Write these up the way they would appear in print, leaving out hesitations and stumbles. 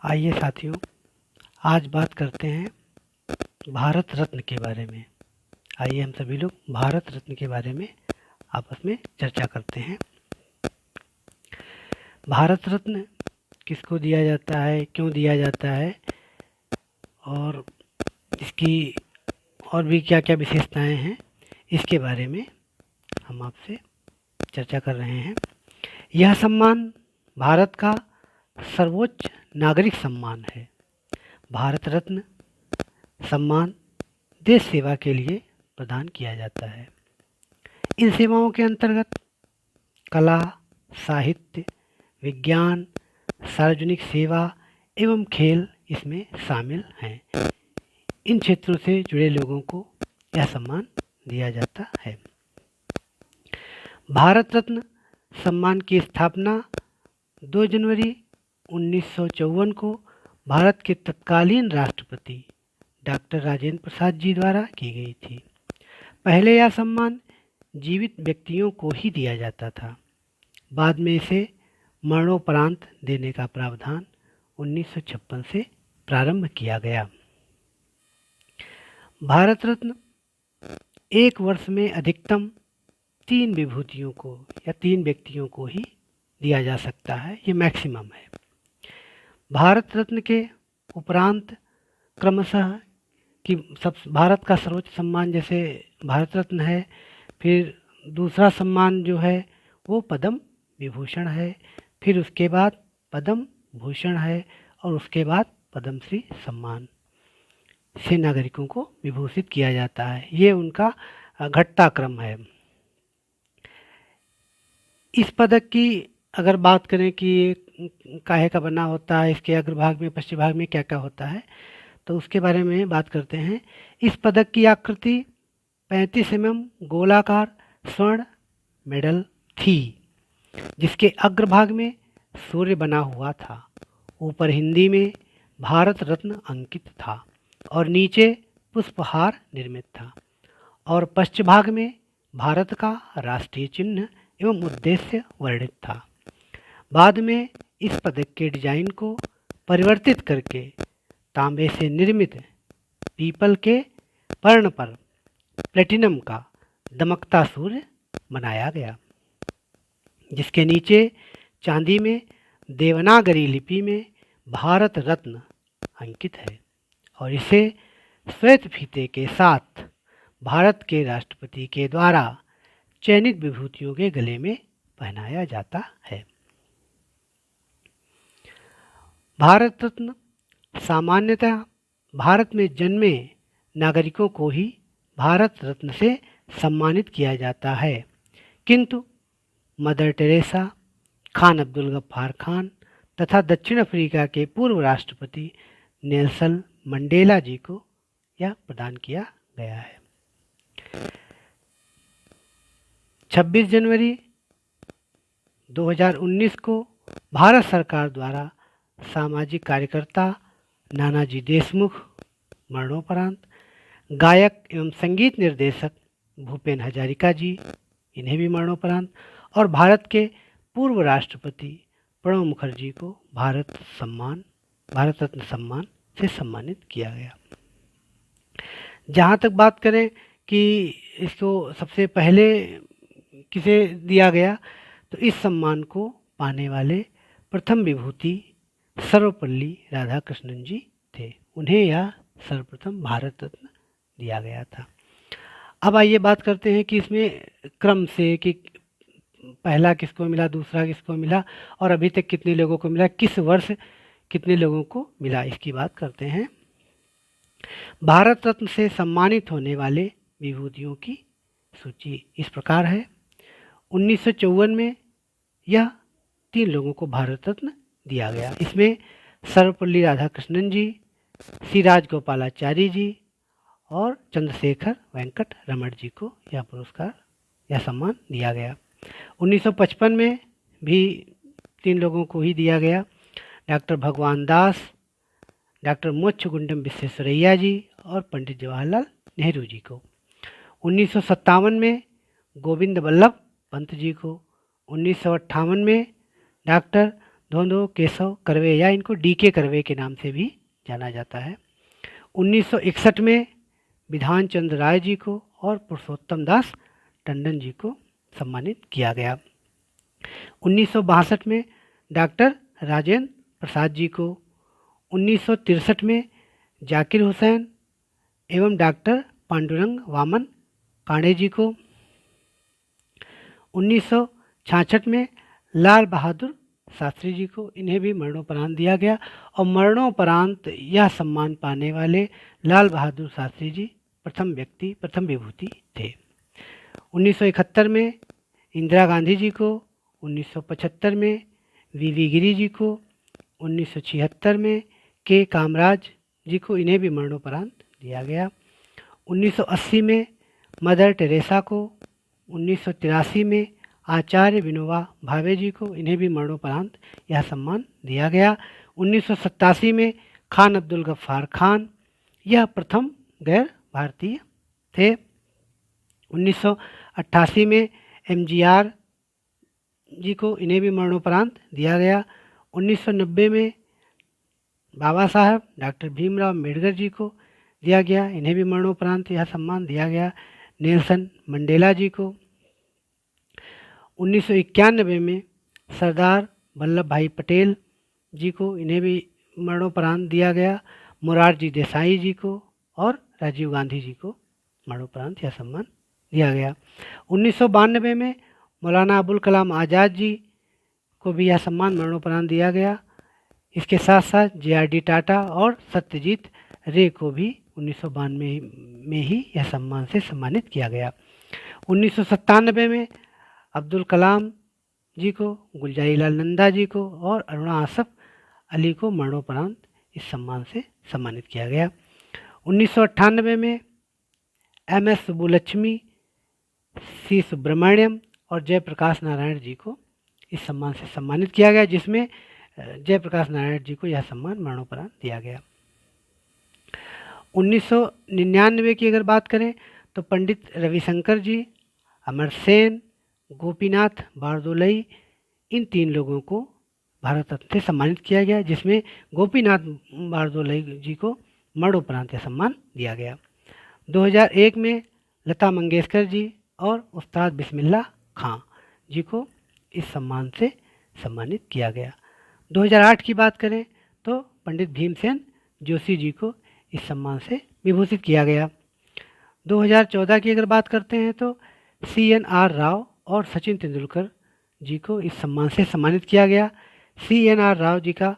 आइए साथियों, आज बात करते हैं भारत रत्न के बारे में। आइए हम सभी लोग भारत रत्न के बारे में आपस में चर्चा करते हैं। भारत रत्न किसको दिया जाता है, क्यों दिया जाता है और इसकी और भी क्या क्या विशेषताएं हैं, इसके बारे में हम आपसे चर्चा कर रहे हैं। यह सम्मान भारत का सर्वोच्च नागरिक सम्मान है। भारत रत्न सम्मान देश सेवा के लिए प्रदान किया जाता है। इन सेवाओं के अंतर्गत कला, साहित्य, विज्ञान, सार्वजनिक सेवा एवं खेल इसमें शामिल हैं। इन क्षेत्रों से जुड़े लोगों को यह सम्मान दिया जाता है। भारत रत्न सम्मान की स्थापना 2 जनवरी 1954 को भारत के तत्कालीन राष्ट्रपति डॉक्टर राजेंद्र प्रसाद जी द्वारा की गई थी। पहले यह सम्मान जीवित व्यक्तियों को ही दिया जाता था। बाद में इसे मरणोपरांत देने का प्रावधान 1956 से प्रारंभ किया गया। भारत रत्न एक वर्ष में अधिकतम 3 विभूतियों को या 3 व्यक्तियों को ही दिया जा सकता है, ये मैक्सिमम है। भारत रत्न के उपरांत क्रमशः कि भारत का सर्वोच्च सम्मान जैसे भारत रत्न है, फिर दूसरा सम्मान जो है वो पद्म विभूषण है, फिर उसके बाद पद्म भूषण है और उसके बाद पद्मश्री सम्मान से नागरिकों को विभूषित किया जाता है। ये उनका घटता क्रम है। इस पदक की अगर बात करें कि काहे का बना होता है, इसके अग्रभाग में पश्चिम भाग में क्या क्या होता है, तो उसके बारे में बात करते हैं। इस पदक की आकृति 35 mm गोलाकार स्वर्ण मेडल थी, जिसके अग्रभाग में सूर्य बना हुआ था। ऊपर हिंदी में भारत रत्न अंकित था और नीचे पुष्पहार निर्मित था और पश्चिम भाग में भारत का राष्ट्रीय चिन्ह एवं उद्देश्य वर्णित था। बाद में इस पदक के डिजाइन को परिवर्तित करके तांबे से निर्मित पीपल के पर्ण पर प्लेटिनम का दमकता सूर्य बनाया गया, जिसके नीचे चांदी में देवनागरी लिपि में भारत रत्न अंकित है और इसे श्वेत फीते के साथ भारत के राष्ट्रपति के द्वारा चयनित विभूतियों के गले में पहनाया जाता है। भारत रत्न सामान्यतः भारत में जन्मे नागरिकों को ही भारत रत्न से सम्मानित किया जाता है, किंतु मदर टेरेसा, खान अब्दुल गफ्फार खान तथा दक्षिण अफ्रीका के पूर्व राष्ट्रपति नेल्सन मंडेला जी को यह प्रदान किया गया है। 26 जनवरी 2019 को भारत सरकार द्वारा सामाजिक कार्यकर्ता नानाजी देशमुख मरणोपरांत गायक एवं संगीत निर्देशक भूपेन हजारिका जी, इन्हें भी मरणोपरांत, और भारत के पूर्व राष्ट्रपति प्रणब मुखर्जी को भारत रत्न सम्मान से सम्मानित किया गया। जहाँ तक बात करें कि इसको सबसे पहले किसे दिया गया, तो इस सम्मान को पाने वाले प्रथम विभूति सर्वपल्ली राधाकृष्णन जी थे। उन्हें यह सर्वप्रथम भारत रत्न दिया गया था। अब आइए बात करते हैं कि इसमें क्रम से कि पहला किसको मिला, दूसरा किसको मिला और अभी तक कितने लोगों को मिला, किस वर्ष कितने लोगों को मिला, इसकी बात करते हैं। भारत रत्न से सम्मानित होने वाले विभूतियों की सूची इस प्रकार है। 1954 में यह 3 लोगों को भारत रत्न दिया गया। इसमें सर्वपल्ली राधाकृष्णन जी, सी राजगोपालाचारी जी और चंद्रशेखर वेंकट रमण जी को यह सम्मान दिया गया। 1955 में भी 3 लोगों को ही दिया गया, डॉक्टर भगवान दास, डॉक्टर मोक्षगुंडम विश्वेश्वरैया जी और पंडित जवाहरलाल नेहरू जी को। 1957 में गोविंद बल्लभ पंत जी को। 1958 में डॉक्टर दोनों केशव कर्वे या इनको डीके कर्वे के नाम से भी जाना जाता है। 1961 में विधान चंद्र राय जी को और पुरुषोत्तम दास टंडन जी को सम्मानित किया गया। 1962 में डॉक्टर राजेंद्र प्रसाद जी को, 1963 में जाकिर हुसैन एवं डॉक्टर पांडुरंग वामन कांडे जी को, 1966 में लाल बहादुर शास्त्री जी को, इन्हें भी मरणोपरांत दिया गया। और मरणोपरांत यह सम्मान पाने वाले लाल बहादुर शास्त्री जी प्रथम व्यक्ति, प्रथम विभूति थे। 1971 में इंदिरा गांधी जी को, 1975 में वी गिरी जी को, 1976 में के कामराज जी को, इन्हें भी मरणोपरांत दिया गया। 1980 में मदर टेरेसा को, 1983 में आचार्य विनोबा भावे जी को, इन्हें भी मरणोपरांत यह सम्मान दिया गया। 1987 में खान अब्दुल गफ्फार खान, यह प्रथम गैर भारतीय थे। 1988 में MGR जी को, इन्हें भी मरणोपरांत दिया गया। 1990 में बाबा साहब डॉक्टर भीमराव अम्बेडकर जी को दिया गया, इन्हें भी मरणोपरांत यह सम्मान दिया गया। नेल्सन मंडेला जी को 1991 में सरदार वल्लभ भाई पटेल जी को, इन्हें भी मरणोपरांत दिया गया। मोरारजी देसाई जी को और राजीव गांधी जी को मरणोपरांत यह सम्मान दिया गया। 1992 में मौलाना अबुल कलाम आज़ाद जी को भी यह सम्मान मरणोपरांत दिया गया। इसके साथ साथ JRD टाटा और सत्यजीत रे को भी 1992 में ही यह सम्मान से सम्मानित किया गया। 1997 में अब्दुल कलाम जी को, गुलजारी लाल नंदा जी को और अरुणा आसफ अली को मरणोपरांत इस सम्मान से सम्मानित किया गया। 1998 में MS सुब्बुलक्ष्मी, C सुब्रमण्यम और जयप्रकाश नारायण जी को इस सम्मान से सम्मानित किया गया, जिसमें जयप्रकाश नारायण जी को यह सम्मान मरणोपरांत दिया गया। 1999 की अगर बात करें तो पंडित रविशंकर जी, अमर सेन, गोपीनाथ बारदोलई, इन 3 लोगों को भारत रत्न से सम्मानित किया गया, जिसमें गोपीनाथ बारदोलई जी को मरणोपरांत यह सम्मान दिया गया। 2001 में लता मंगेशकर जी और उस्ताद बिस्मिल्लाह खां जी को इस सम्मान से सम्मानित किया गया। 2008 की बात करें तो पंडित भीमसेन जोशी जी को इस सम्मान से विभूषित किया गया। 2014 की अगर बात करते हैं तो CNR राव और सचिन तेंदुलकर जी को इस सम्मान से सम्मानित किया गया। CNR राव जी का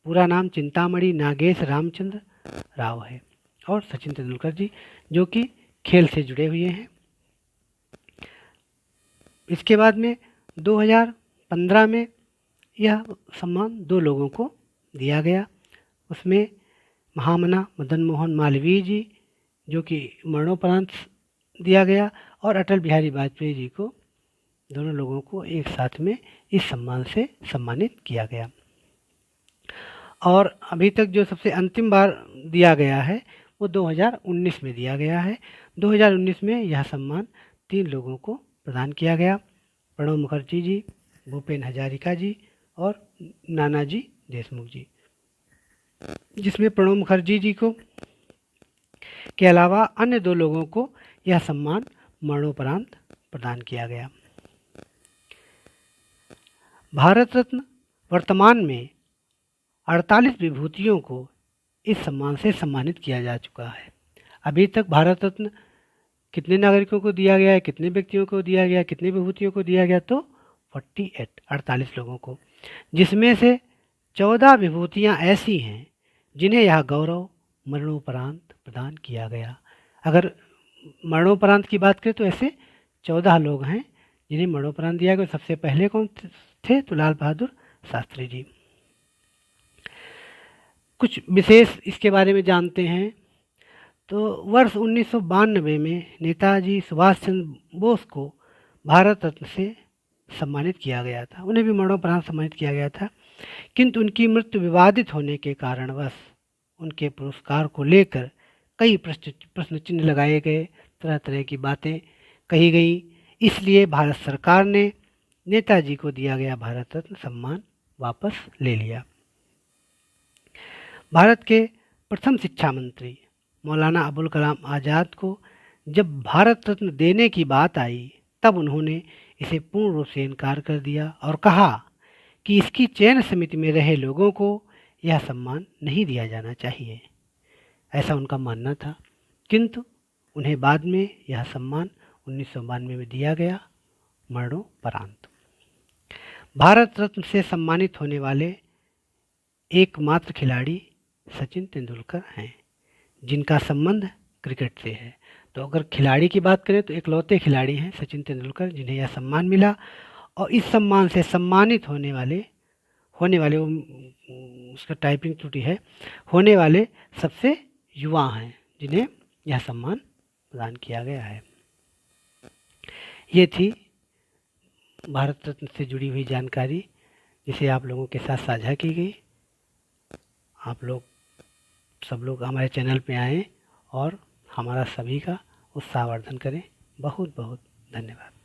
पूरा नाम चिंतामणि नागेश रामचंद्र राव है और सचिन तेंदुलकर जी जो कि खेल से जुड़े हुए हैं। इसके बाद में 2015 में यह सम्मान 2 लोगों को दिया गया। उसमें महामना मदन मोहन मालवीय जी जो कि मरणोपरांत दिया गया और अटल बिहारी वाजपेयी जी को, दोनों लोगों को एक साथ में इस सम्मान से सम्मानित किया गया। और अभी तक जो सबसे अंतिम बार दिया गया है वो 2019 में दिया गया है। 2019 में यह सम्मान 3 लोगों को प्रदान किया गया, प्रणब मुखर्जी जी, भूपेन हजारिका जी और नानाजी देशमुख जी, जिसमें प्रणब मुखर्जी जी को के अलावा अन्य 2 लोगों को यह सम्मान मरणोपरांत प्रदान किया गया। भारत रत्न वर्तमान में 48 विभूतियों को इस सम्मान से सम्मानित किया जा चुका है। अभी तक भारत रत्न कितने नागरिकों को दिया गया है, कितने व्यक्तियों को दिया गया, कितने विभूतियों को दिया गया, तो 48 लोगों को, जिसमें से 14 विभूतियाँ ऐसी हैं जिन्हें यह गौरव मरणोपरांत प्रदान किया गया। अगर मरणोपरांत की बात करें तो ऐसे 14 लोग हैं जिन्हें मरणोपरांत दिया गया। सबसे पहले कौन थे? तो लाल बहादुर शास्त्री जी। कुछ विशेष इसके बारे में जानते हैं तो वर्ष 1992 में नेताजी सुभाष चंद्र बोस को भारत रत्न से सम्मानित किया गया था, उन्हें भी मरणोपरांत सम्मानित किया गया था, किंतु उनकी मृत्यु विवादित होने के कारणवश उनके पुरस्कार को लेकर कई प्रश्न चिन्ह लगाए गए, तरह तरह की बातें कही गई। इसलिए भारत सरकार ने नेताजी को दिया गया भारत रत्न सम्मान वापस ले लिया। भारत के प्रथम शिक्षा मंत्री मौलाना अबुल कलाम आज़ाद को जब भारत रत्न देने की बात आई तब उन्होंने इसे पूर्ण रूप से इनकार कर दिया और कहा कि इसकी चयन समिति में रहे लोगों को यह सम्मान नहीं दिया जाना चाहिए। ऐसा उनका मानना था, किंतु उन्हें बाद में यह सम्मान 1992 में दिया गया, मरणोपरांत। भारत रत्न से सम्मानित होने वाले एकमात्र खिलाड़ी सचिन तेंदुलकर हैं, जिनका संबंध क्रिकेट से है। तो अगर खिलाड़ी की बात करें तो इकलौते खिलाड़ी हैं सचिन तेंदुलकर जिन्हें यह सम्मान मिला, और इस सम्मान से सम्मानित होने वाले उसका टाइपिंग त्रुटि है, होने वाले सबसे युवा हैं जिन्हें यह सम्मान प्रदान किया गया है। ये थी भारत रत्न से जुड़ी हुई जानकारी जिसे आप लोगों के साथ साझा की गई। आप लोग सब लोग हमारे चैनल पे आएँ और हमारा सभी का उत्साहवर्धन करें। बहुत बहुत धन्यवाद।